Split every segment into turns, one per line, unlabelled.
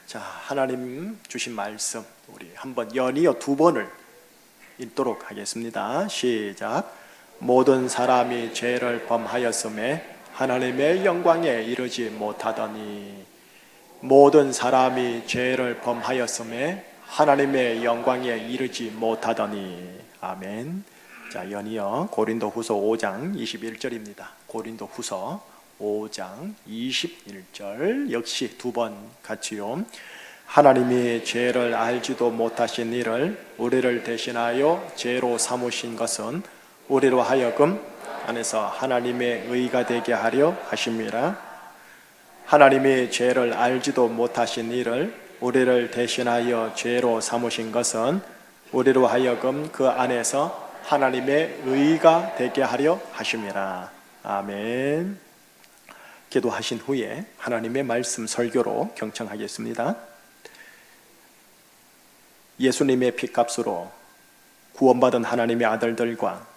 자, 하나님 주신 말씀 우리 한번 연이어 두 번을 읽도록 하겠습니다. 시작. 모든 사람이 죄를 범하였음에 하나님의 영광에 이르지 못하더니. 모든 사람이 죄를 범하였음에 하나님의 영광에 이르지 못하더니. 아멘. 자, 연이어 고린도후서 5장 21절입니다. 고린도후서 5장 21절 역시 두 번 같이요. 하나님이 죄를 알지도 못하신 이를 우리를 대신하여 죄로 삼으신 것은 우리로 하여금 안에서 하나님의 의가 되게 하려 하심이라. 하나님이 죄를 알지도 못하신 이를 우리를 대신하여 죄로 삼으신 것은 우리로 하여금 그 안에서 하나님의 의가 되게 하려 하심이라. 아멘. 기도하신 후에 하나님의 말씀 설교로 경청하겠습니다. 예수님의 피값으로 구원받은 하나님의 아들들과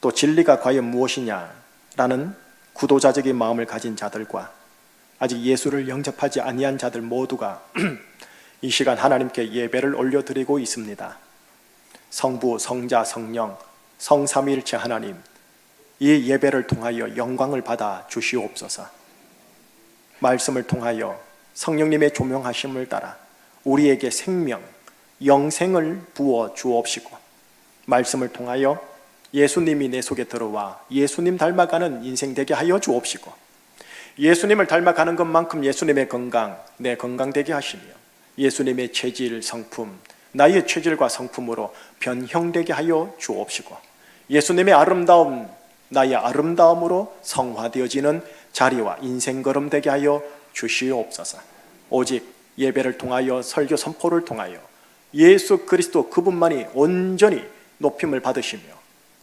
또 진리가 과연 무엇이냐라는 구도자적인 마음을 가진 자들과 아직 예수를 영접하지 아니한 자들 모두가 이 시간 하나님께 예배를 올려드리고 있습니다. 성부, 성자, 성령, 성삼위일체 하나님, 이 예배를 통하여 영광을 받아 주시옵소서. 말씀을 통하여 성령님의 조명하심을 따라 우리에게 생명, 영생을 부어 주옵시고, 말씀을 통하여 예수님이 내 속에 들어와 예수님 닮아가는 인생 되게 하여 주옵시고, 예수님을 닮아가는 것만큼 예수님의 건강, 내 건강 되게 하시며, 예수님의 체질, 성품, 나의 체질과 성품으로 변형되게 하여 주옵시고, 예수님의 아름다움, 나의 아름다움으로 성화되어지는 자리와 인생 걸음 되게 하여 주시옵소서. 오직 예배를 통하여 설교 선포를 통하여 예수 그리스도 그분만이 온전히 높임을 받으시며,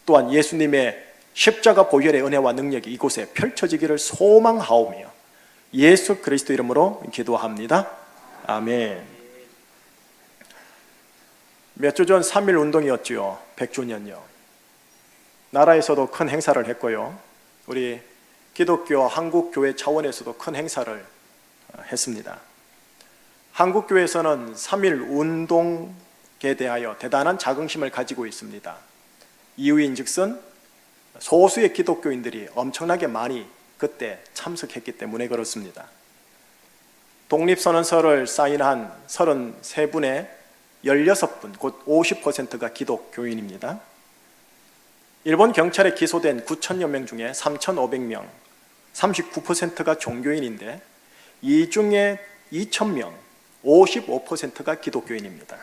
또한 예수님의 십자가 보혈의 은혜와 능력이 이곳에 펼쳐지기를 소망하오며 예수 그리스도 이름으로 기도합니다. 아멘. 몇 주 전 3.1 운동이었지요. 100주년요. 나라에서도 큰 행사를 했고요. 우리 기독교 한국교회 차원에서도 큰 행사를 했습니다. 한국교회에서는 3.1 운동에 대하여 대단한 자긍심을 가지고 있습니다. 이유인즉슨 소수의 기독교인들이 엄청나게 많이 그때 참석했기 때문에 그렇습니다. 독립선언서를 사인한 33분의 16분, 곧 50%가 기독교인입니다. 일본 경찰에 기소된 9,000여 명 중에 3,500명, 39%가 종교인인데 이 중에 2,000명, 55%가 기독교인입니다.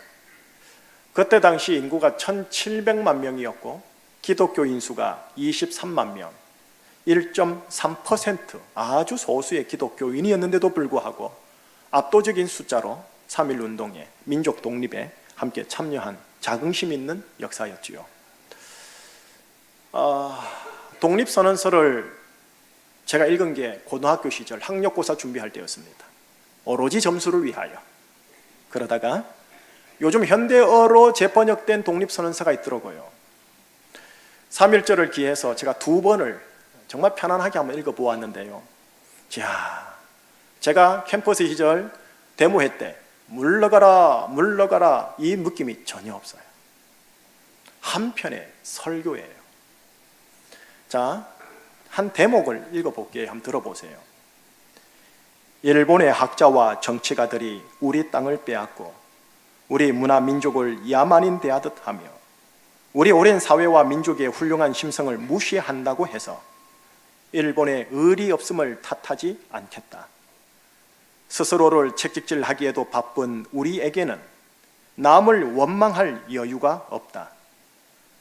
그때 당시 인구가 1,700만 명이었고 기독교인 수가 23만 명, 1.3% 아주 소수의 기독교인이었는데도 불구하고 압도적인 숫자로 3.1 운동에, 민족 독립에 함께 참여한 자긍심 있는 역사였지요. 독립선언서를 제가 읽은 게 고등학교 시절 학력고사 준비할 때였습니다. 오로지 점수를 위하여. 그러다가 요즘 현대어로 재번역된 독립선언서가 있더라고요. 3.1절을 기해서 제가 두 번을 정말 편안하게 한번 읽어보았는데요. 자, 제가 캠퍼스 시절 데모회 때 물러가라 물러가라 이 느낌이 전혀 없어요. 한편의 설교예요. 자, 한 대목을 읽어볼게요. 한번 들어보세요. 일본의 학자와 정치가들이 우리 땅을 빼앗고 우리 문화 민족을 야만인 대하듯 하며 우리 오랜 사회와 민족의 훌륭한 심성을 무시한다고 해서 일본의 의리 없음을 탓하지 않겠다. 스스로를 채찍질하기에도 바쁜 우리에게는 남을 원망할 여유가 없다.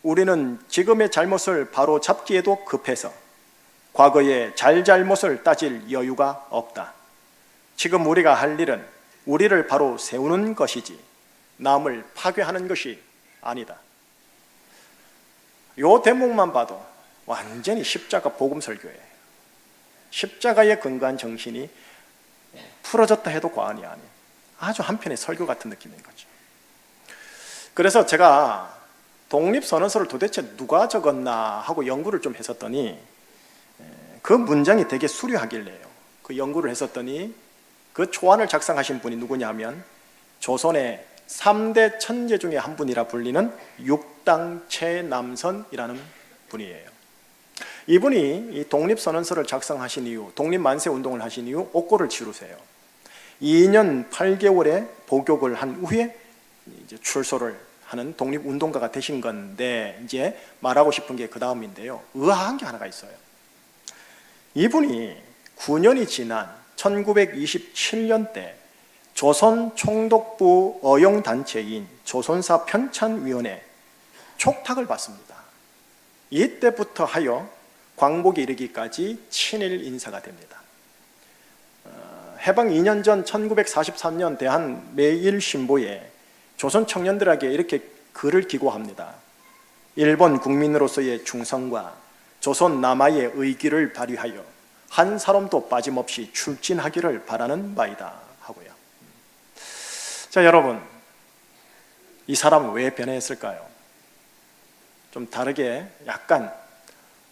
우리는 지금의 잘못을 바로 잡기에도 급해서 과거의 잘잘못을 따질 여유가 없다. 지금 우리가 할 일은 우리를 바로 세우는 것이지 남을 파괴하는 것이 아니다. 이 대목만 봐도 완전히 십자가 복음 설교예요. 십자가의 근간 정신이 풀어졌다 해도 과언이 아닌 아주 한편의 설교 같은 느낌인 거죠. 그래서 제가 독립선언서를 도대체 누가 적었나 하고 연구를 좀 했었더니 그 문장이 되게 수려하길래요. 그 연구를 했었더니 그 초안을 작성하신 분이 누구냐면 조선의 3대 천재 중에 한 분이라 불리는 육당 최남선이라는 분이에요. 이분이 이 독립선언서를 작성하신 이후, 독립만세운동을 하신 이후 옥고를 치르세요. 2년 8개월의 복역을 한 후에 이제 출소를 하는 독립운동가가 되신 건데, 이제 말하고 싶은 게 그 다음인데요. 의아한 게 하나가 있어요. 이분이 9년이 지난 1927년 때 조선 총독부 어용단체인 조선사 편찬위원회 촉탁을 받습니다. 이때부터 하여 광복에 이르기까지 친일 인사가 됩니다. 해방 2년 전 1943년 대한매일신보에 조선 청년들에게 이렇게 글을 기고합니다. 일본 국민으로서의 충성과 조선 남아의 의기를 발휘하여 한 사람도 빠짐없이 출진하기를 바라는 바이다 하고요. 자, 여러분, 이 사람은 왜 변해했을까요? 좀 다르게 약간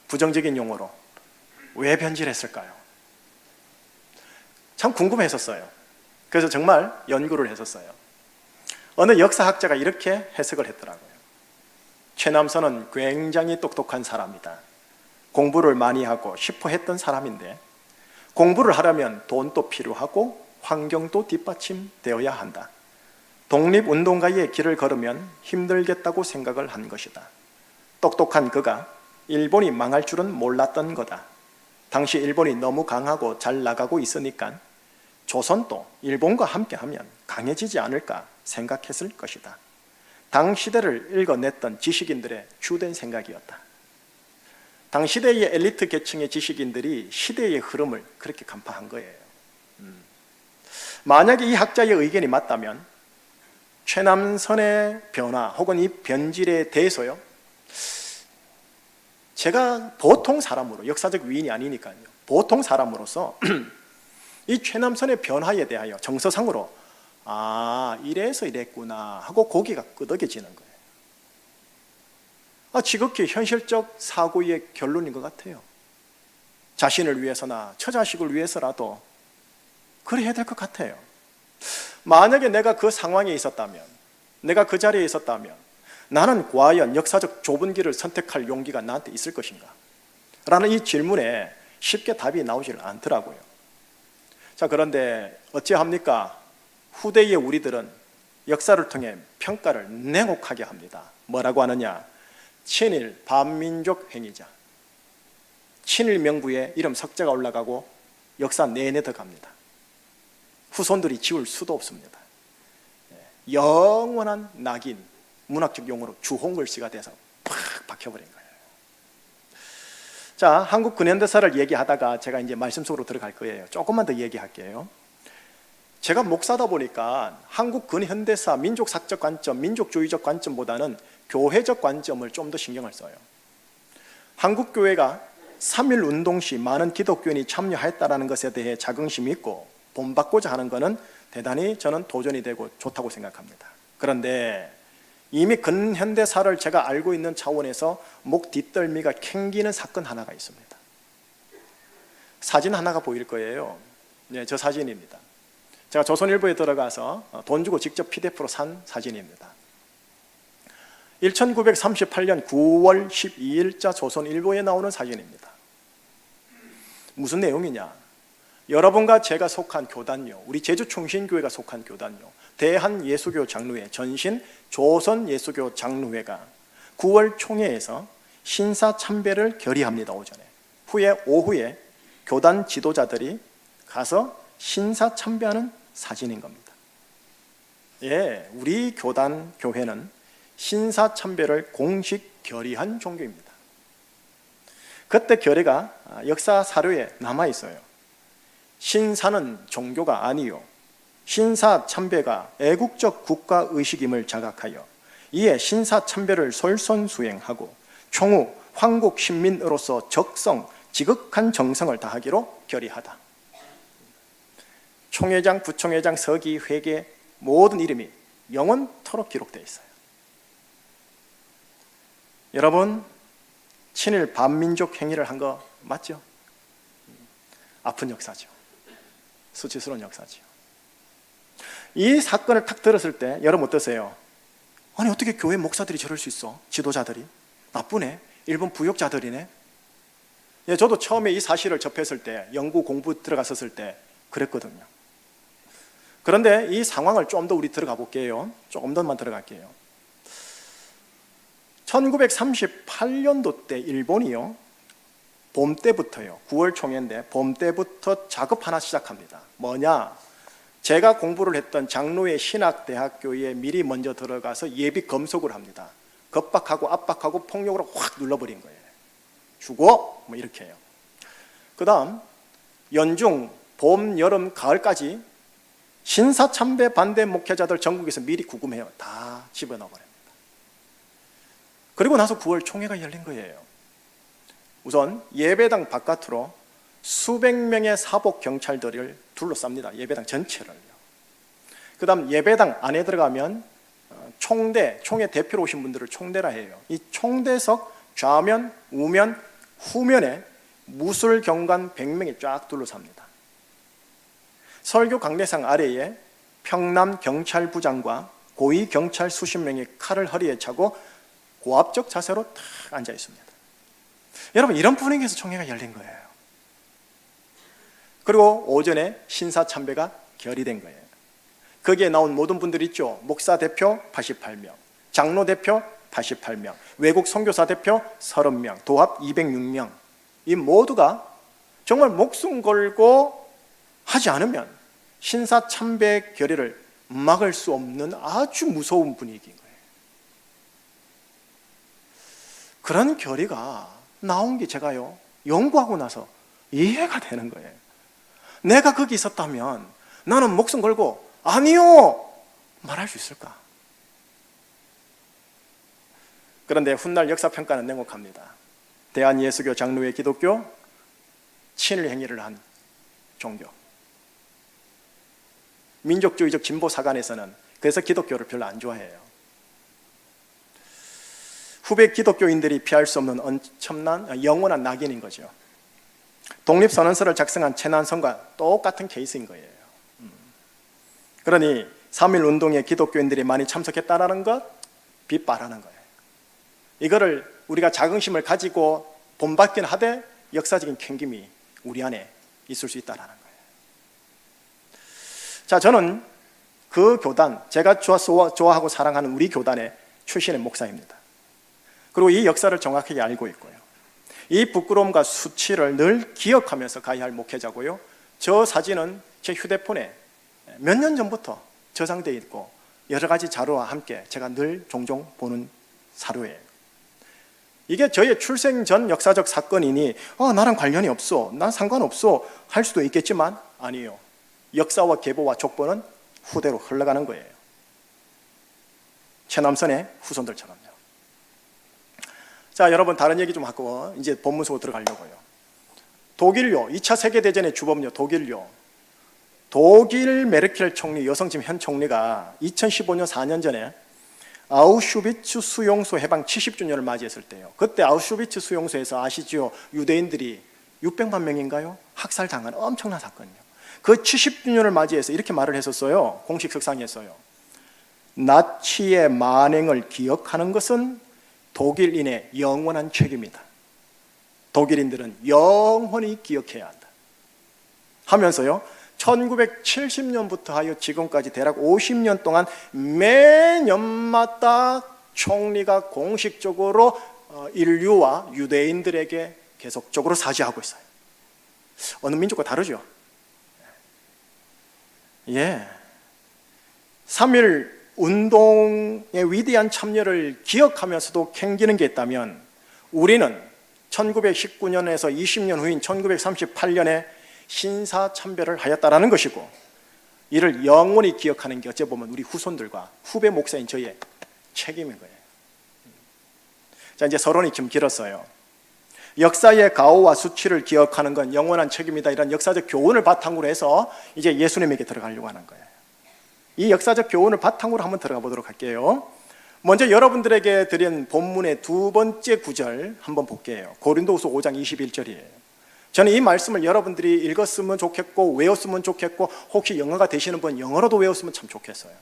부정적인 용어로 왜 변질했을까요? 참 궁금했었어요. 그래서 정말 연구를 했었어요. 어느 역사학자가 이렇게 해석을 했더라고요. 최남선은 굉장히 똑똑한 사람이다. 공부를 많이 하고 싶어 했던 사람인데, 공부를 하려면 돈도 필요하고 환경도 뒷받침되어야 한다. 독립운동가의 길을 걸으면 힘들겠다고 생각을 한 것이다. 똑똑한 그가 일본이 망할 줄은 몰랐던 거다. 당시 일본이 너무 강하고 잘 나가고 있으니까 조선도 일본과 함께하면 강해지지 않을까 생각했을 것이다. 당시대를 읽어냈던 지식인들의 주된 생각이었다. 당시대의 엘리트 계층의 지식인들이 시대의 흐름을 그렇게 간파한 거예요. 만약에 이 학자의 의견이 맞다면 최남선의 변화 혹은 이 변질에 대해서요, 제가 보통 사람으로, 역사적 위인이 아니니까요, 보통 사람으로서 이 최남선의 변화에 대하여 정서상으로 이래서 이랬구나 하고 고개가 끄덕여지는 거예요. 지극히 현실적 사고의 결론인 것 같아요. 자신을 위해서나 처자식을 위해서라도 그래야 될 것 같아요. 만약에 내가 그 상황에 있었다면, 내가 그 자리에 있었다면 나는 과연 역사적 좁은 길을 선택할 용기가 나한테 있을 것인가? 라는 이 질문에 쉽게 답이 나오질 않더라고요. 자, 그런데 어찌합니까? 후대의 우리들은 역사를 통해 평가를 냉혹하게 합니다. 뭐라고 하느냐? 친일 반민족 행위자. 친일 명부에 이름 석자가 올라가고 역사 내내 들어갑니다. 후손들이 지울 수도 없습니다. 영원한 낙인, 문학적 용어로 주홍글씨가 돼서 팍 박혀버린 거예요. 자, 한국 근현대사를 얘기하다가 제가 이제 말씀 속으로 들어갈 거예요. 조금만 더 얘기할게요. 제가 목사다 보니까 한국 근현대사 민족사적 관점, 민족주의적 관점보다는 교회적 관점을 좀 더 신경을 써요. 한국 교회가 3.1 운동 시 많은 기독교인이 참여했다는 것에 대해 자긍심이 있고 본받고자 하는 것은 대단히 저는 도전이 되고 좋다고 생각합니다. 그런데 이미 근현대사를 제가 알고 있는 차원에서 목 뒷덜미가 캥기는 사건 하나가 있습니다. 사진 하나가 보일 거예요. 네, 저 사진입니다. 제가 조선일보에 들어가서 돈 주고 직접 PDF로 산 사진입니다. 1938년 9월 12일자 조선일보에 나오는 사진입니다. 무슨 내용이냐? 여러분과 제가 속한 교단요, 우리 제주충신교회가 속한 교단요, 대한예수교 장로회, 전신 조선예수교 장로회가 9월 총회에서 신사참배를 결의합니다. 오전에. 후에 오후에 교단 지도자들이 가서 신사참배하는 사진인 겁니다. 예, 우리 교단 교회는 신사참배를 공식 결의한 종교입니다. 그때 결의가 역사 사료에 남아 있어요. 신사는 종교가 아니요, 신사참배가 애국적 국가의식임을 자각하여 이에 신사참배를 솔선수행하고 총후 황국 신민으로서 적성, 지극한 정성을 다하기로 결의하다. 총회장, 부총회장, 서기, 회계 모든 이름이 영원토록 기록되어 있어요. 여러분, 친일 반민족 행위를 한 거 맞죠? 아픈 역사죠. 수치스러운 역사죠. 이 사건을 탁 들었을 때 여러분 어떠세요? 아니 어떻게 교회 목사들이 저럴 수 있어? 지도자들이 나쁘네, 일본 부역자들이네. 예, 저도 처음에 이 사실을 접했을 때, 연구 공부 들어갔었을 때 그랬거든요. 그런데 이 상황을 좀 더 우리 들어가 볼게요. 조금 더만 들어갈게요. 1938년도 때 일본이요, 봄 때부터요, 9월 총회인데 봄 때부터 작업 하나 시작합니다. 뭐냐? 제가 공부를 했던 장로회 신학대학교에 미리 먼저 들어가서 예비 검속을 합니다. 겁박하고 압박하고 폭력으로 확 눌러버린 거예요. 죽어? 뭐 이렇게 해요. 그 다음 연중, 봄, 여름, 가을까지 신사참배 반대 목회자들 전국에서 미리 구금해요. 다 집어넣어버립니다. 그리고 나서 9월 총회가 열린 거예요. 우선 예배당 바깥으로 수백 명의 사복 경찰들을 둘러쌉니다. 예배당 전체를요. 그 다음 예배당 안에 들어가면 총회 대표로 오신 분들을 총대라 해요. 이 총대석 좌면, 우면, 후면에 무술경관 100명이 쫙 둘러쌉니다. 설교 강대상 아래에 평남경찰부장과 고위경찰 수십 명이 칼을 허리에 차고 고압적 자세로 탁 앉아 있습니다. 여러분, 이런 분위기에서 총회가 열린 거예요. 그리고 오전에 신사참배가 결의된 거예요. 거기에 나온 모든 분들 있죠. 목사 대표 88명, 장로 대표 88명, 외국 선교사 대표 30명, 도합 206명. 이 모두가 정말 목숨 걸고 하지 않으면 신사참배 결의를 막을 수 없는 아주 무서운 분위기인 거예요. 그런 결의가 나온 게 제가요, 연구하고 나서 이해가 되는 거예요. 내가 거기 있었다면 나는 목숨 걸고 아니요 말할 수 있을까? 그런데 훗날 역사평가는 냉혹합니다. 대한예수교 장로회 기독교 친일 행위를 한 종교, 민족주의적 진보 사관에서는 그래서 기독교를 별로 안 좋아해요. 후배 기독교인들이 피할 수 없는 엄청난 영원한 낙인인 거죠. 독립선언서를 작성한 최난성과 똑같은 케이스인 거예요. 그러니 3.1 운동에 기독교인들이 많이 참석했다라는 것 빗바라는 거예요. 이거를 우리가 자긍심을 가지고 본받긴 하되 역사적인 캥김이 우리 안에 있을 수 있다는 거예요. 자, 저는 그 교단, 제가 좋아하고 사랑하는 우리 교단의 출신의 목사입니다. 그리고 이 역사를 정확하게 알고 있고요, 이 부끄러움과 수치를 늘 기억하면서 가야 할 목회자고요. 저 사진은 제 휴대폰에 몇 년 전부터 저장되어 있고 여러 가지 자료와 함께 제가 늘 종종 보는 자료예요. 이게 저의 출생 전 역사적 사건이니 나랑 관련이 없어, 난 상관없어 할 수도 있겠지만 아니에요. 역사와 계보와 족보는 후대로 흘러가는 거예요. 최남선의 후손들처럼요. 자, 여러분, 다른 얘기 좀 하고 이제 본문 속으로 들어가려고요. 독일요, 2차 세계대전의 주범요, 독일 메르켈 총리, 여성팀 현 총리가 2015년 4년 전에 아우슈비츠 수용소 해방 70주년을 맞이했을 때요, 그때 아우슈비츠 수용소에서 아시죠? 유대인들이 600만 명인가요? 학살당한 엄청난 사건이요. 그 70주년을 맞이해서 이렇게 말을 했었어요. 공식 석상에서요. 나치의 만행을 기억하는 것은 독일인의 영원한 책임이다. 독일인들은 영원히 기억해야 한다 하면서요, 1970년부터 하여 지금까지 대략 50년 동안 매년마다 총리가 공식적으로 인류와 유대인들에게 계속적으로 사죄하고 있어요. 어느 민족과 다르죠? 예. 3.1 운동의 위대한 참여를 기억하면서도 캥기는 게 있다면 우리는 1919년에서 20년 후인 1938년에 신사참배를 하였다라는 것이고, 이를 영원히 기억하는 게 어찌 보면 우리 후손들과 후배 목사인 저의 책임인 거예요. 자, 이제 서론이 좀 길었어요. 역사의 가오와 수치를 기억하는 건 영원한 책임이다, 이런 역사적 교훈을 바탕으로 해서 이제 예수님에게 들어가려고 하는 거예요. 이 역사적 교훈을 바탕으로 한번 들어가 보도록 할게요. 먼저 여러분들에게 드린 본문의 두 번째 구절 한번 볼게요. 고린도후서 5장 21절이에요. 저는 이 말씀을 여러분들이 읽었으면 좋겠고 외웠으면 좋겠고 혹시 영어가 되시는 분 영어로도 외웠으면 참 좋겠어요.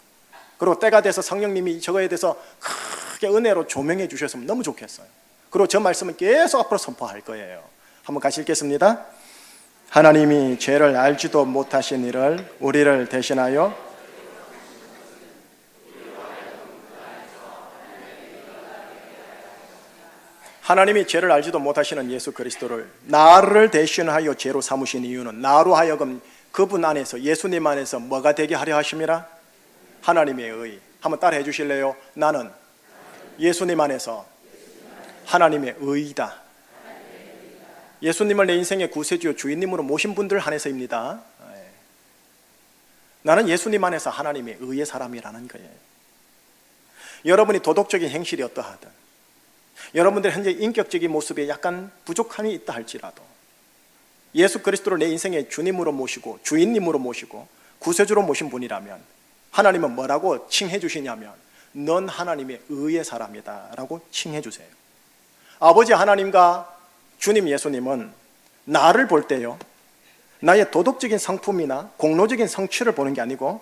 그리고 때가 돼서 성령님이 저거에 대해서 크게 은혜로 조명해 주셨으면 너무 좋겠어요. 그리고 저 말씀은 계속 앞으로 선포할 거예요. 한번 같이 읽겠습니다. 하나님이 죄를 알지도 못하신 이를 우리를 대신하여 하나님이 죄를 알지도 못하시는 예수 그리스도를 나를 대신하여 죄로 삼으신 이유는 나로 하여금 그분 안에서 예수님 안에서 뭐가 되게 하려 하심이라? 하나님의 의. 한번 따라해 주실래요? 나는 예수님 안에서 하나님의 의이다. 예수님을 내 인생의 구세주요 주인님으로 모신 분들 한해서입니다. 나는 예수님 안에서 하나님의 의의 사람이라는 거예요. 여러분이 도덕적인 행실이 어떠하든 여러분들 현재 인격적인 모습에 약간 부족함이 있다 할지라도 예수 그리스도를 내 인생의 주님으로 모시고 주인님으로 모시고 구세주로 모신 분이라면 하나님은 뭐라고 칭해 주시냐면 넌 하나님의 의의 사람이다 라고 칭해 주세요. 아버지 하나님과 주님 예수님은 나를 볼 때요 나의 도덕적인 성품이나 공로적인 성취를 보는 게 아니고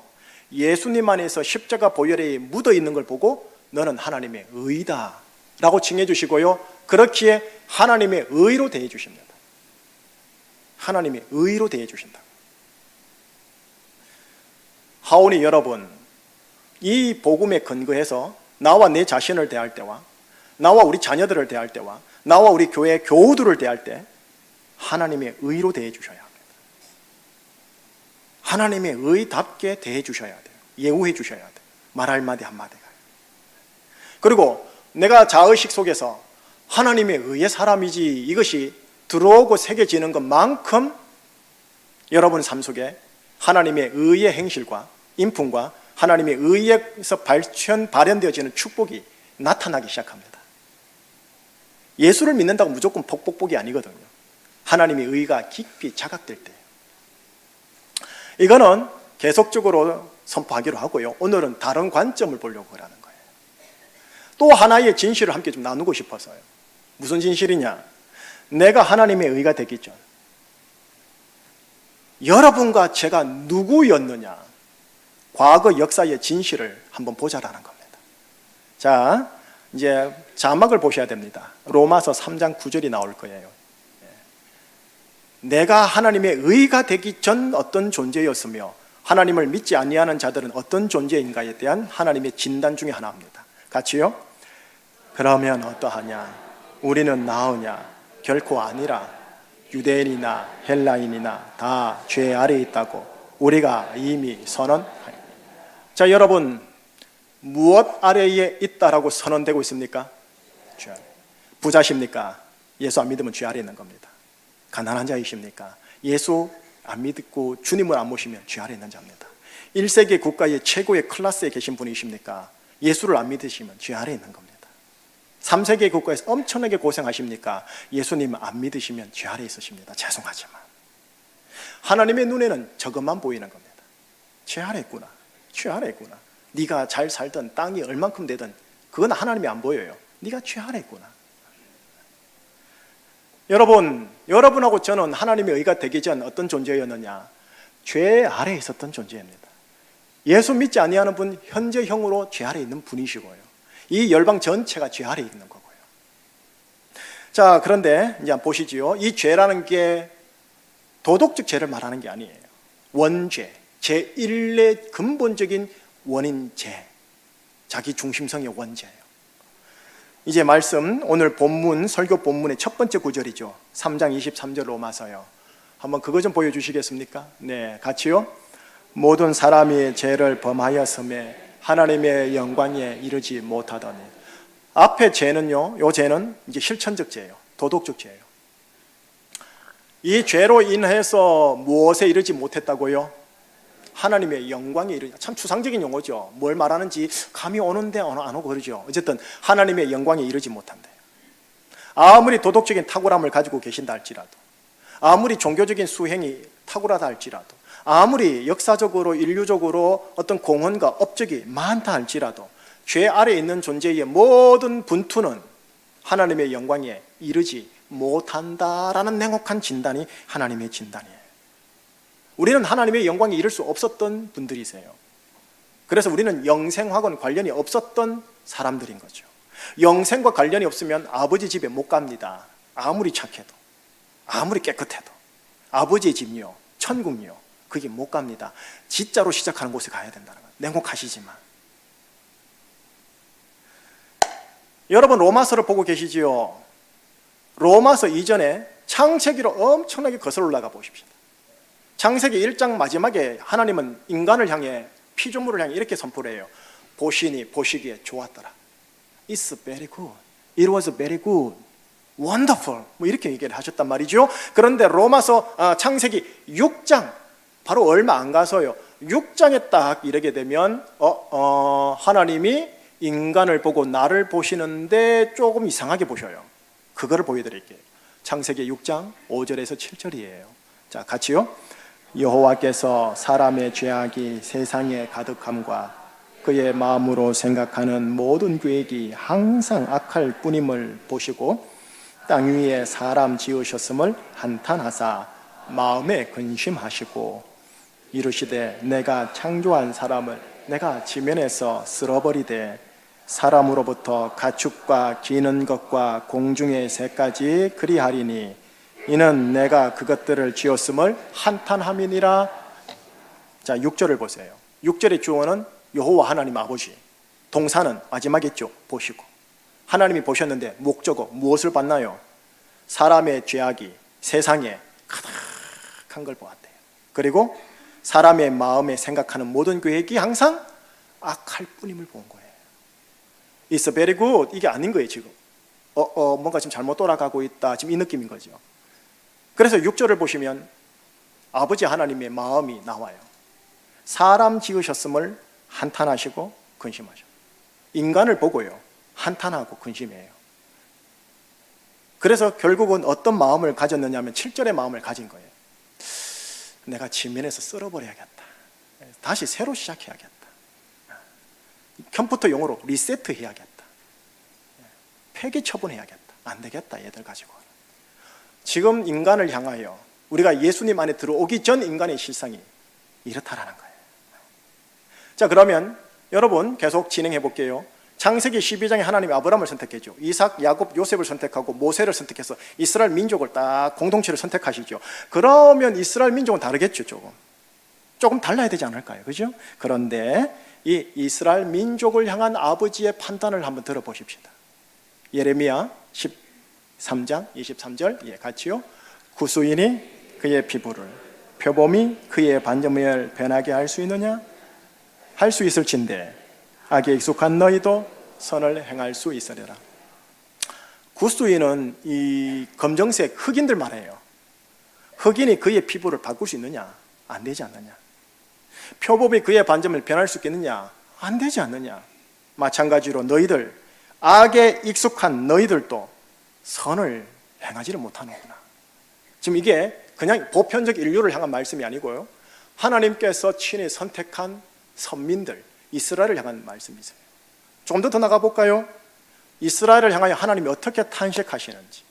예수님 안에서 십자가 보혈에 묻어 있는 걸 보고 너는 하나님의 의다 라고 칭해 주시고요 그렇기에 하나님의 의로 대해 주십니다. 하나님의 의로 대해 주신다. 하오니 여러분, 이 복음에 근거해서 나와 내 자신을 대할 때와 나와 우리 자녀들을 대할 때와 나와 우리 교회 교우들을 대할 때 하나님의 의로 대해 주셔야 합니다. 하나님의 의답게 대해 주셔야 돼요. 예우해 주셔야 돼요. 말할 마디 한마디가. 그리고 내가 자의식 속에서 하나님의 의의 사람이지 이것이 들어오고 새겨지는 것만큼 여러분 삶 속에 하나님의 의의 행실과 인품과 하나님의 의에서 발현되어지는 축복이 나타나기 시작합니다. 예수를 믿는다고 무조건 복복복이 아니거든요. 하나님의 의가 깊이 자각될 때 이거는 계속적으로 선포하기로 하고요. 오늘은 다른 관점을 보려고 하는 거예요. 또 하나의 진실을 함께 좀 나누고 싶어서요. 무슨 진실이냐? 내가 하나님의 의가 되기 전 여러분과 제가 누구였느냐? 과거 역사의 진실을 한번 보자라는 겁니다. 자, 이제 자막을 보셔야 됩니다. 로마서 3장 9절이 나올 거예요. 내가 하나님의 의가 되기 전 어떤 존재였으며 하나님을 믿지 아니하는 자들은 어떤 존재인가에 대한 하나님의 진단 중에 하나입니다. 같이요? 그러면 어떠하냐? 우리는 나으냐? 결코 아니라 유대인이나 헬라인이나 다 죄 아래에 있다고 우리가 이미 선언하니. 자, 여러분 무엇 아래에 있다라고 선언되고 있습니까? 죄 아래. 부자십니까? 예수 안 믿으면 죄 아래에 있는 겁니다. 가난한 자이십니까? 예수 안 믿고 주님을 안 모시면 죄 아래에 있는 자입니다. 1세기 국가의 최고의 클래스에 계신 분이십니까? 예수를 안 믿으시면 죄 아래에 있는 겁니다. 3세계 국가에서 엄청나게 고생하십니까? 예수님 안 믿으시면 죄 아래에 있으십니다. 죄송하지만 하나님의 눈에는 저것만 보이는 겁니다. 죄 아래에 있구나. 죄 아래에 있구나. 네가 잘 살던 땅이 얼만큼 되든 그건 하나님이 안 보여요. 네가 죄 아래에 있구나. 여러분하고 저는 하나님의 의가 되기 전 어떤 존재였느냐? 죄 아래에 있었던 존재입니다. 예수 믿지 아니하는 분 현재형으로 죄 아래에 있는 분이시고요. 이 열방 전체가 죄 아래에 있는 거고요. 자, 그런데 이제 보시지요. 이 죄라는 게 도덕적 죄를 말하는 게 아니에요. 원죄, 제1의 근본적인 원인 죄, 자기 중심성의 원죄예요. 이제 말씀, 오늘 본문, 설교 본문의 첫 번째 구절이죠. 3장 23절 로마서요. 한번 그거 좀 보여주시겠습니까? 네, 같이요. 모든 사람이 죄를 범하였음에 하나님의 영광에 이르지 못하더니. 앞에 죄는요, 요 죄는 이제 실천적 죄예요. 도덕적 죄예요. 이 죄로 인해서 무엇에 이르지 못했다고요? 하나님의 영광에 이르지. 참 추상적인 용어죠. 뭘 말하는지 감이 오는데 안 오고 그러죠. 어쨌든 하나님의 영광에 이르지 못한대. 아무리 도덕적인 탁월함을 가지고 계신다 할지라도, 아무리 종교적인 수행이 탁월하다 할지라도, 아무리 역사적으로 인류적으로 어떤 공헌과 업적이 많다 할지라도 죄 아래에 있는 존재의 모든 분투는 하나님의 영광에 이르지 못한다라는 냉혹한 진단이 하나님의 진단이에요. 우리는 하나님의 영광에 이를 수 없었던 분들이세요. 그래서 우리는 영생하고는 관련이 없었던 사람들인 거죠. 영생과 관련이 없으면 아버지 집에 못 갑니다. 아무리 착해도, 아무리 깨끗해도. 아버지의 집요, 천국요, 그게 못 갑니다. 지자로 시작하는 곳에 가야 된다는 거예요. 냉혹하시지만. 여러분 로마서를 보고 계시지요? 로마서 이전에 창세기로 엄청나게 거슬러 올라가 보십시오. 창세기 1장 마지막에 하나님은 인간을 향해, 피조물을 향해 이렇게 선포를 해요. 보시니 보시기에 좋았더라. It's very good. It was very good. Wonderful. 뭐 이렇게 얘기를 하셨단 말이죠. 그런데 로마서 창세기 6장 바로 얼마 안 가서요. 6장에 딱 이르게 되면 하나님이 인간을 보고 나를 보시는데 조금 이상하게 보셔요. 그거를 보여드릴게요. 창세기 6장 5절에서 7절이에요. 자, 같이요. 여호와께서 사람의 죄악이 세상에 가득함과 그의 마음으로 생각하는 모든 계획이 항상 악할 뿐임을 보시고 땅 위에 사람 지으셨음을 한탄하사 마음에 근심하시고 이르시되 내가 창조한 사람을 내가 지면에서 쓸어버리되 사람으로부터 가축과 기는 것과 공중의 새까지 그리하리니 이는 내가 그것들을 지었음을 한탄함이니라. 자, 6절을 보세요. 6절의 주어는 여호와 하나님 아버지, 동사는 마지막에 있죠. 보시고. 하나님이 보셨는데 목적어 무엇을 봤나요? 사람의 죄악이 세상에 가득한 걸 보았대요. 그리고 사람의 마음에 생각하는 모든 계획이 항상 악할 뿐임을 본 거예요. It's very good. 이게 아닌 거예요 지금. 뭔가 지금 잘못 돌아가고 있다. 지금 이 느낌인 거죠. 그래서 6절을 보시면 아버지 하나님의 마음이 나와요. 사람 지으셨음을 한탄하시고 근심하셔. 인간을 보고요 한탄하고 근심해요. 그래서 결국은 어떤 마음을 가졌느냐 하면 7절의 마음을 가진 거예요. 내가 지면에서 쓸어버려야겠다. 다시 새로 시작해야겠다. 컴퓨터 용어로 리세트 해야겠다. 폐기 처분해야겠다. 안 되겠다 얘들 가지고. 지금 인간을 향하여 우리가 예수님 안에 들어오기 전 인간의 실상이 이렇다라는 거예요. 자, 그러면 여러분 계속 진행해 볼게요. 창세기 12장에 하나님이 아브라함을 선택했죠. 이삭, 야곱, 요셉을 선택하고 모세를 선택해서 이스라엘 민족을 딱 공동체를 선택하시죠. 그러면 이스라엘 민족은 다르겠죠. 조금 달라야 되지 않을까요? 그죠? 그런데 이 이스라엘 민족을 향한 아버지의 판단을 한번 들어보십시다. 예레미야 13장 23절, 예, 같이요. 구수인이 그의 피부를, 표범이 그의 반점을 변하게 할 수 있느냐? 할 수 있을진데 악에 익숙한 너희도 선을 행할 수 있으리라. 구수인은 이 검정색 흑인들 말이에요. 흑인이 그의 피부를 바꿀 수 있느냐? 안 되지 않느냐? 표범이 그의 반점을 변할 수 있겠느냐? 안 되지 않느냐? 마찬가지로 너희들, 악에 익숙한 너희들도 선을 행하지를 못하는구나. 지금 이게 그냥 보편적 인류를 향한 말씀이 아니고요, 하나님께서 친히 선택한 선민들, 이스라엘을 향한 말씀이세요. 조금 더 나가 볼까요? 이스라엘을 향하여 하나님이 어떻게 탄식하시는지.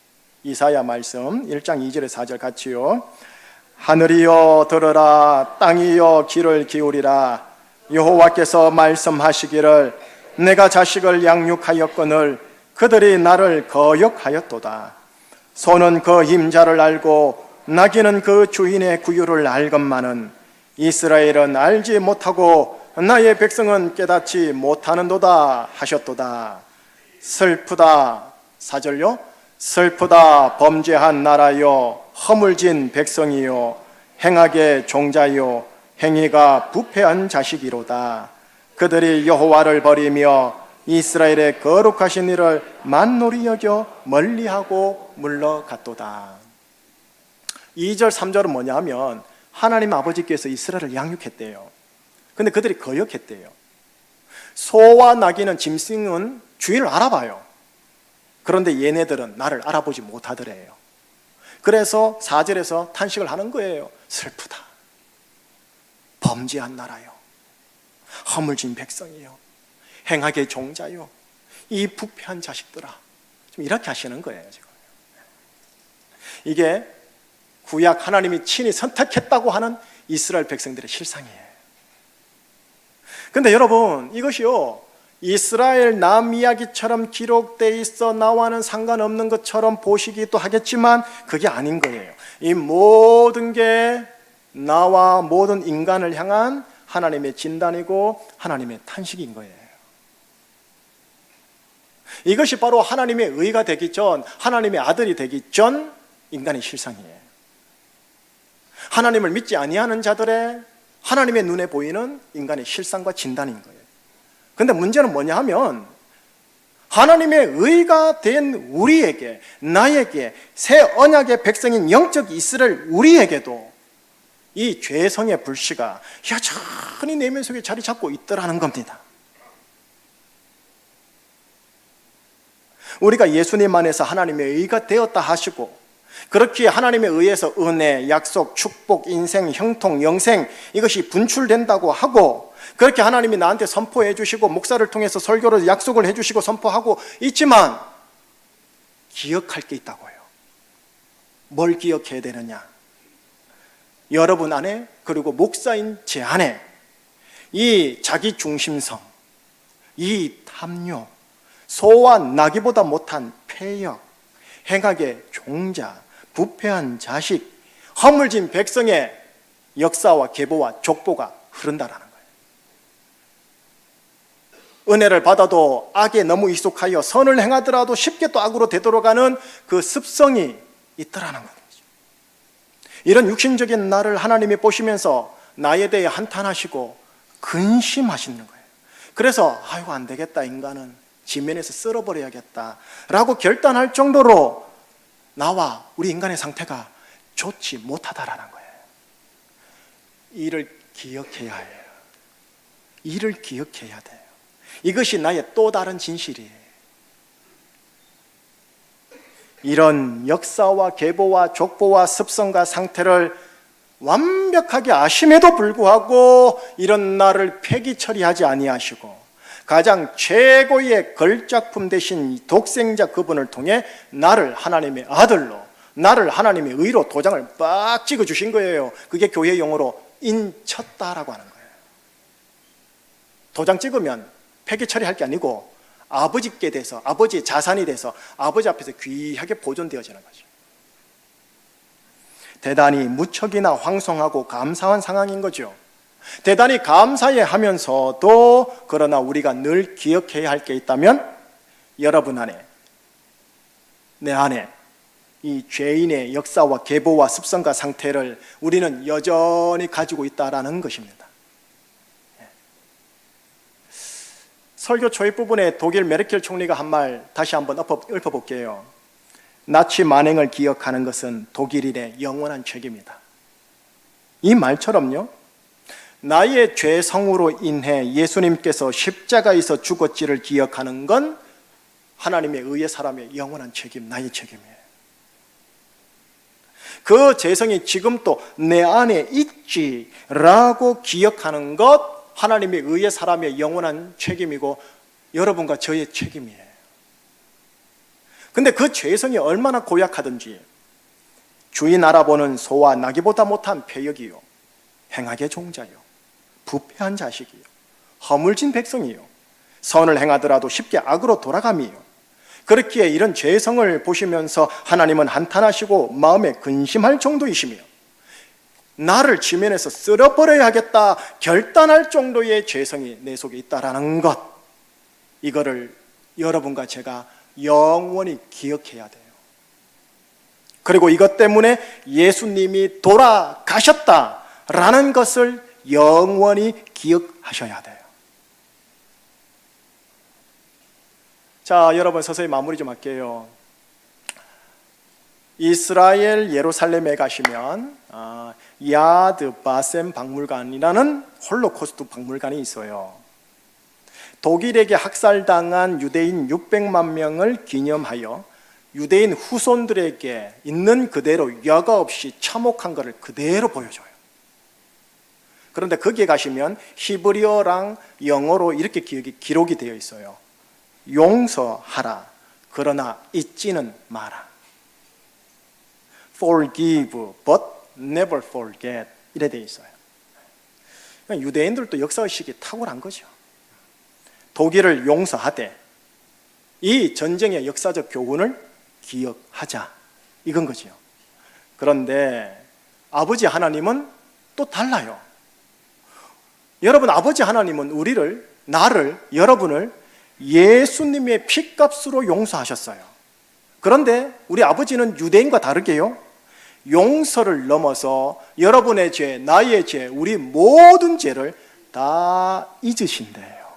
이사야 말씀 1장 2절에 4절 같이요. 하늘이여 들으라, 땅이여 귀를 기울이라. 여호와께서 말씀하시기를 내가 자식을 양육하였거늘 그들이 나를 거역하였도다. 소는 그 힘자를 알고 나귀는 그 주인의 구유를 알건만은 이스라엘은 알지 못하고 나의 백성은 깨닫지 못하는도다 하셨도다. 슬프다. 4절요. 슬프다 범죄한 나라요, 허물진 백성이요, 행악의 종자요, 행위가 부패한 자식이로다. 그들이 여호와를 버리며 이스라엘의 거룩하신 이를 만놀이 여겨 멀리하고 물러갔도다. 2절 3절은 뭐냐 하면 하나님 아버지께서 이스라엘을 양육했대요. 근데 그들이 거역했대요. 소와 나귀는, 짐승은 주인을 알아봐요. 그런데 얘네들은 나를 알아보지 못하더래요. 그래서 4절에서 탄식을 하는 거예요. 슬프다. 범죄한 나라요, 허물진 백성이요, 행악의 종자요, 이 부패한 자식들아. 좀 이렇게 하시는 거예요 지금. 이게 구약 하나님이 친히 선택했다고 하는 이스라엘 백성들의 실상이에요. 근데 여러분, 이것이요, 이스라엘 남 이야기처럼 기록되어 있어 나와는 상관없는 것처럼 보시기도 하겠지만 그게 아닌 거예요. 이 모든 게 나와 모든 인간을 향한 하나님의 진단이고 하나님의 탄식인 거예요. 이것이 바로 하나님의 의가 되기 전, 하나님의 아들이 되기 전 인간의 실상이에요. 하나님을 믿지 아니하는 자들의 하나님의 눈에 보이는 인간의 실상과 진단인 거예요. 근데 문제는 뭐냐 하면 하나님의 의가 된 우리에게, 나에게, 새 언약의 백성인 영적 이스라엘 우리에게도 이 죄성의 불씨가 여전히 내면 속에 자리 잡고 있더라는 겁니다. 우리가 예수님 안에서 하나님의 의가 되었다 하시고 그렇게 하나님의 의에서 은혜, 약속, 축복, 인생, 형통, 영생 이것이 분출된다고 하고 그렇게 하나님이 나한테 선포해 주시고 목사를 통해서 설교로 약속을 해 주시고 선포하고 있지만 기억할 게 있다고요. 뭘 기억해야 되느냐? 여러분 안에 그리고 목사인 제 안에 이 자기중심성, 이 탐욕, 소와 나기보다 못한 패역, 행악의 종자, 부패한 자식, 허물진 백성의 역사와 계보와 족보가 흐른다라는 거예요. 은혜를 받아도 악에 너무 익숙하여 선을 행하더라도 쉽게 또 악으로 되돌아가는 그 습성이 있더라는 거죠. 이런 육신적인 나를 하나님이 보시면서 나에 대해 한탄하시고 근심하시는 거예요. 그래서 아이고 안 되겠다, 인간은 지면에서 쓸어버려야겠다 라고 결단할 정도로 나와 우리 인간의 상태가 좋지 못하다라는 거예요. 이를 기억해야 해요. 이를 기억해야 돼요. 이것이 나의 또 다른 진실이에요. 이런 역사와 계보와 족보와 습성과 상태를 완벽하게 아심에도 불구하고 이런 나를 폐기 처리하지 아니하시고 가장 최고의 걸작품 되신 독생자 그분을 통해 나를 하나님의 아들로, 나를 하나님의 의로 도장을 빡 찍어주신 거예요. 그게 교회 용어로 인쳤다라고 하는 거예요. 도장 찍으면 폐기 처리할 게 아니고 아버지께 돼서, 아버지의 자산이 돼서 아버지 앞에서 귀하게 보존되어지는 거죠. 대단히 무척이나 황송하고 감사한 상황인 거죠. 대단히 감사해 하면서도 그러나 우리가 늘 기억해야 할 게 있다면 여러분 안에, 내 안에 이 죄인의 역사와 계보와 습성과 상태를 우리는 여전히 가지고 있다라는 것입니다. 설교 초입 부분에 독일 메르켈 총리가 한 말 다시 한번 읊어볼게요. 나치 만행을 기억하는 것은 독일인의 영원한 책임이다. 이 말처럼요, 나의 죄성으로 인해 예수님께서 십자가에서 죽었지를 기억하는 건 하나님의 의의 사람의 영원한 책임, 나의 책임이에요. 그 죄성이 지금 또 내 안에 있지라고 기억하는 것, 하나님의 의의 사람의 영원한 책임이고 여러분과 저의 책임이에요. 근데 그 죄성이 얼마나 고약하든지 주인 알아보는 소와 나기보다 못한 패역이요, 행악의 종자요, 부패한 자식이요, 허물진 백성이요, 선을 행하더라도 쉽게 악으로 돌아감이요. 그렇기에 이런 죄성을 보시면서 하나님은 한탄하시고 마음에 근심할 정도이시며 나를 지면에서 쓸어버려야겠다 결단할 정도의 죄성이 내 속에 있다라는 것, 이거를 여러분과 제가 영원히 기억해야 돼요. 그리고 이것 때문에 예수님이 돌아가셨다라는 것을 영원히 기억하셔야 돼요. 자, 여러분 서서히 마무리 좀 할게요. 이스라엘 예루살렘에 가시면 야드 바셈 박물관이라는 홀로코스트 박물관이 있어요. 독일에게 학살당한 유대인 600만 명을 기념하여 유대인 후손들에게 있는 그대로 여과 없이 참혹한 것을 그대로 보여줘요. 그런데 거기에 가시면 히브리어랑 영어로 이렇게 기록이 되어 있어요. 용서하라, 그러나 잊지는 마라. forgive but never forget 이래 돼 있어요. 유대인들도 역사의식이 탁월한 거죠. 독일을 용서하되 이 전쟁의 역사적 교훈을 기억하자 이건 거죠. 그런데 아버지 하나님은 또 달라요. 여러분, 아버지 하나님은 우리를, 나를, 여러분을 예수님의 피값으로 용서하셨어요. 그런데 우리 아버지는 유대인과 다르게요, 용서를 넘어서 여러분의 죄, 나의 죄, 우리 모든 죄를 다 잊으신대요.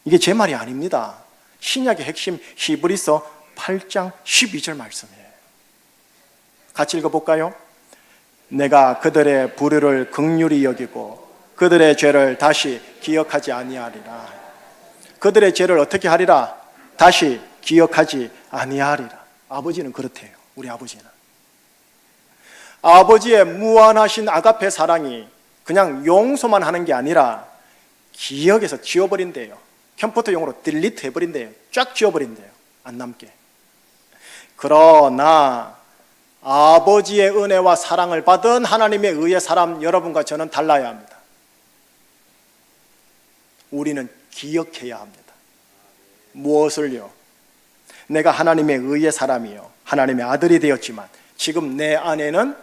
이게 제 말이 아닙니다. 신약의 핵심 히브리서 8장 12절 말씀이에요. 같이 읽어볼까요? 내가 그들의 불의를 긍휼히 여기고 그들의 죄를 다시 기억하지 아니하리라. 그들의 죄를 어떻게 하리라? 다시 기억하지 아니하리라. 아버지는 그렇대요. 우리 아버지는. 아버지의 무한하신 아가페 사랑이 그냥 용서만 하는 게 아니라 기억에서 지워버린대요. 컴퓨터 용어로 딜리트 해버린대요. 쫙 지워버린대요. 안 남게. 그러나 아버지의 은혜와 사랑을 받은 하나님의 의의 사람 여러분과 저는 달라야 합니다. 우리는 기억해야 합니다. 무엇을요? 내가 하나님의 의의 사람이요, 하나님의 아들이 되었지만 지금 내 안에는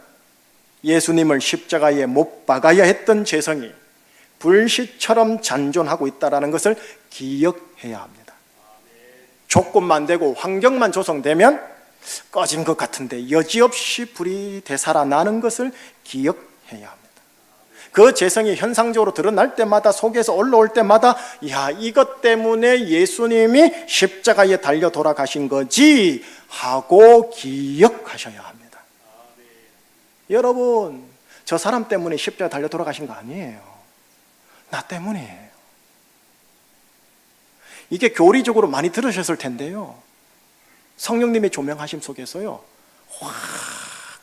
예수님을 십자가에 못 박아야 했던 죄성이 불씨처럼 잔존하고 있다는 것을 기억해야 합니다. 조건만 되고 환경만 조성되면 꺼진 것 같은데 여지없이 불이 되살아나는 것을 기억해야 합니다. 그 죄성이 현상적으로 드러날 때마다, 속에서 올라올 때마다, 야, 이것 때문에 예수님이 십자가에 달려 돌아가신 거지 하고 기억하셔야 합니다. 여러분, 저 사람 때문에 십자가에 달려 돌아가신 거 아니에요. 나 때문이에요. 이게 교리적으로 많이 들으셨을 텐데요, 성령님의 조명하심 속에서요, 확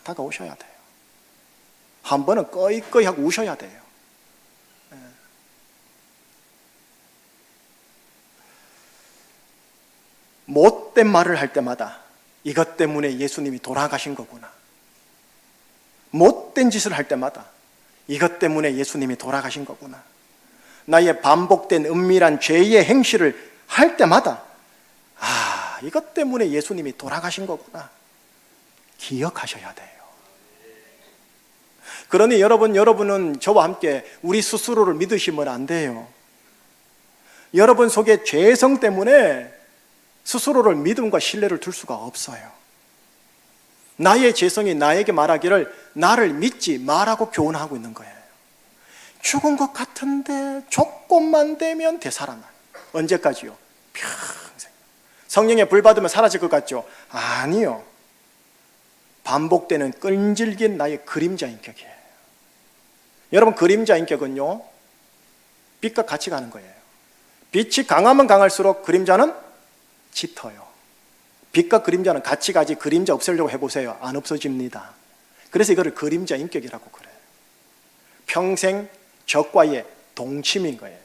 다가오셔야 돼요. 한 번은 꺼이꺼이 하고 우셔야 돼요. 못된 말을 할 때마다 이것 때문에 예수님이 돌아가신 거구나. 못된 짓을 할 때마다 이것 때문에 예수님이 돌아가신 거구나. 나의 반복된 은밀한 죄의 행실을 할 때마다 이것 때문에 예수님이 돌아가신 거구나. 기억하셔야 돼요. 그러니 여러분은 저와 함께 우리 스스로를 믿으시면 안 돼요. 여러분 속에 죄성 때문에 스스로를 믿음과 신뢰를 둘 수가 없어요. 나의 죄성이 나에게 말하기를 나를 믿지 마라고 교훈하고 있는 거예요. 죽은 것 같은데 조금만 되면 되살아나요. 언제까지요? 평생. 성령의 불 받으면 사라질 것 같죠? 아니요. 반복되는 끈질긴 나의 그림자 인격이에요. 여러분, 그림자 인격은요, 빛과 같이 가는 거예요. 빛이 강하면 강할수록 그림자는 짙어요. 빛과 그림자는 같이 가지 그림자 없애려고 해보세요. 안 없어집니다. 그래서 이거를 그림자 인격이라고 그래요. 평생 적과의 동침인 거예요.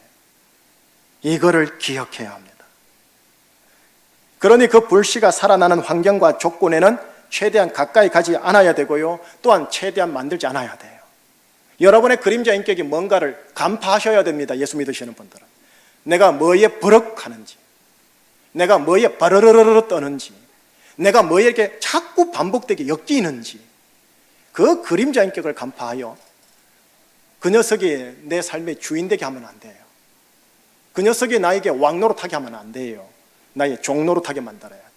이거를 기억해야 합니다. 그러니 그 불씨가 살아나는 환경과 조건에는 최대한 가까이 가지 않아야 되고요, 또한 최대한 만들지 않아야 돼요. 여러분의 그림자 인격이 뭔가를 간파하셔야 됩니다. 예수 믿으시는 분들은. 내가 뭐에 버럭하는지, 내가 뭐에 바르르르르 떠는지, 내가 뭐에게 자꾸 반복되게 엮이는지, 그 그림자 인격을 간파하여 그 녀석이 내 삶의 주인 되게 하면 안 돼요. 그 녀석이 나에게 왕노릇하게 하면 안 돼요. 나의 종노릇하게 만들어야 돼요.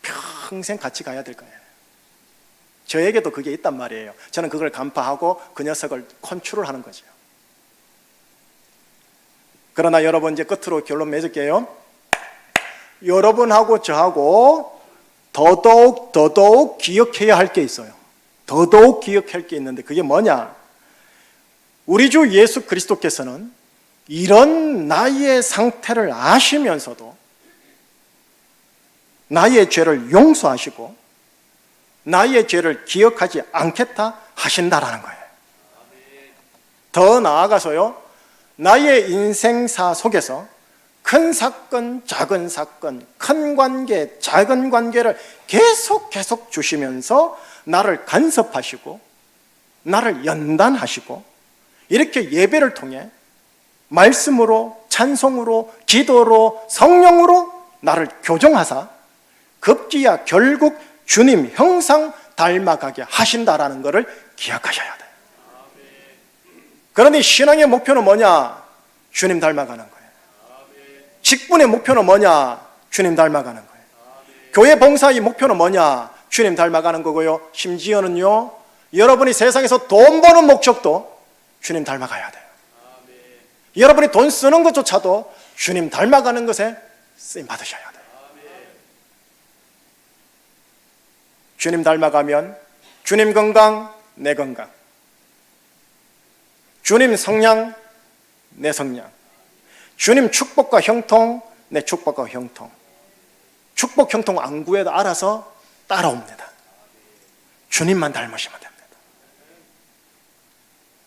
평생 같이 가야 될 거예요. 저에게도 그게 있단 말이에요. 저는 그걸 간파하고 그 녀석을 컨트롤하는 거죠. 그러나 여러분, 이제 끝으로 결론 맺을게요. 여러분하고 저하고 더더욱 기억해야 할 게 있어요. 더더욱 기억할 게 있는데 그게 뭐냐? 우리 주 예수 그리스도께서는 이런 나의 상태를 아시면서도 나의 죄를 용서하시고 나의 죄를 기억하지 않겠다 하신다라는 거예요. 더 나아가서요, 나의 인생사 속에서 큰 사건, 작은 사건, 큰 관계, 작은 관계를 계속 주시면서 나를 간섭하시고 나를 연단하시고 이렇게 예배를 통해 말씀으로, 찬송으로, 기도로, 성령으로 나를 교정하사 급기야 결국 주님 형상 닮아가게 하신다라는 것을 기억하셔야 돼요. 그러니 신앙의 목표는 뭐냐? 주님 닮아가는 거예요. 직분의 목표는 뭐냐? 주님 닮아가는 거예요. 교회 봉사의 목표는 뭐냐? 주님 닮아가는 거고요. 심지어는요, 여러분이 세상에서 돈 버는 목적도 주님 닮아가야 돼요. 여러분이 돈 쓰는 것조차도 주님 닮아가는 것에 쓰임 받으셔야 돼요. 주님 닮아가면 주님 건강, 내 건강, 주님 성량, 내 성량, 주님 축복과 형통, 내 축복과 형통, 축복 형통 안 구해도 알아서 따라옵니다. 주님만 닮으시면 됩니다.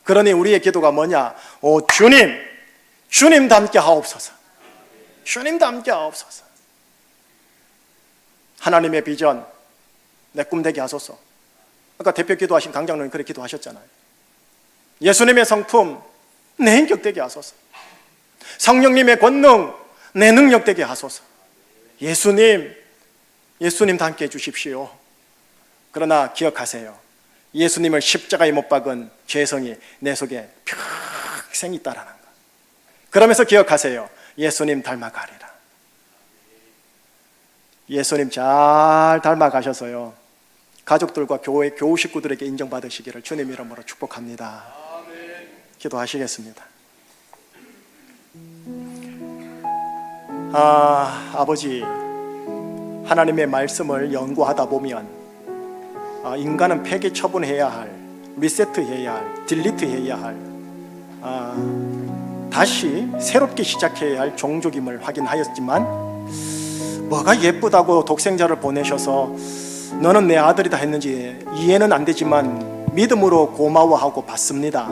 그러니 우리의 기도가 뭐냐? 오 주님 닮게 하옵소서. 주님 닮게 하옵소서. 하나님의 비전 내 꿈되게 하소서. 아까 대표 기도하신 강장로님 그렇게 기도하셨잖아요. 예수님의 성품 내 인격되게 하소서. 성령님의 권능 내 능력되게 하소서. 예수님 닮게 해주십시오. 그러나 기억하세요. 예수님을 십자가에 못 박은 죄성이 내 속에 평생 있다라는 것. 그러면서 기억하세요. 예수님 닮아가리라. 예수님 잘 닮아가셔서요, 가족들과 교회 교우 식구들에게 인정받으시기를 주님 이름으로 축복합니다. 기도하시겠습니다. 아버지, 하나님의 말씀을 연구하다 보면 인간은 폐기 처분해야 할, 리세트해야 할, 딜리트해야 할, 다시 새롭게 시작해야 할 종족임을 확인하였지만, 뭐가 예쁘다고 독생자를 보내셔서 너는 내 아들이다 했는지 이해는 안 되지만 믿음으로 고마워하고 받습니다.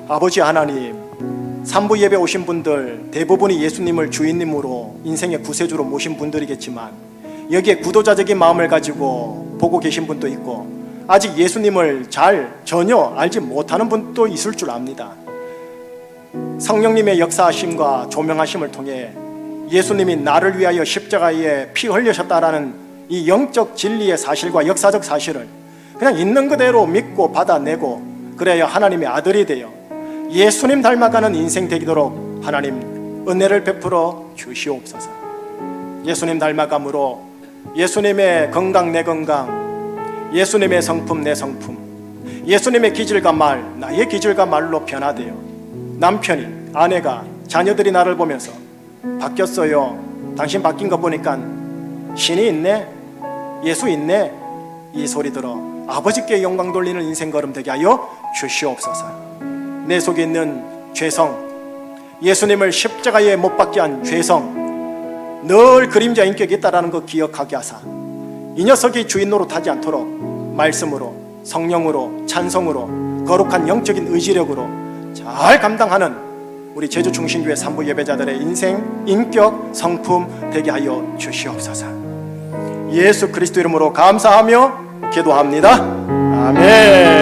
아버지 하나님, 산부 예배 오신 분들 대부분이 예수님을 주인님으로 인생의 구세주로 모신 분들이겠지만, 여기에 구도자적인 마음을 가지고 보고 계신 분도 있고 아직 예수님을 전혀 알지 못하는 분도 있을 줄 압니다. 성령님의 역사하심과 조명하심을 통해 예수님이 나를 위하여 십자가에 피 흘리셨다라는 이 영적 진리의 사실과 역사적 사실을 그냥 있는 그대로 믿고 받아내고, 그래야 하나님의 아들이 되어 예수님 닮아가는 인생 되도록 하나님 은혜를 베풀어 주시옵소서. 예수님 닮아감으로 예수님의 건강 내 건강, 예수님의 성품 내 성품, 예수님의 기질과 말 나의 기질과 말로 변화되어 남편이, 아내가, 자녀들이 나를 보면서 바뀌었어요, 당신 바뀐 거 보니까 신이 있네, 예수 있네, 이 소리 들어 아버지께 영광 돌리는 인생 걸음 되게 하여 주시옵소서. 내 속에 있는 죄성, 예수님을 십자가에 못 박게 한 죄성, 늘 그림자 인격이 있다는 거 기억하게 하사 이 녀석이 주인 노릇하지 않도록 말씀으로, 성령으로, 찬송으로, 거룩한 영적인 의지력으로 잘 감당하는 우리 제주충신교회 산부 예배자들의 인생, 인격, 성품 되게 하여 주시옵소서. 예수 그리스도 이름으로 감사하며 기도합니다. 아멘.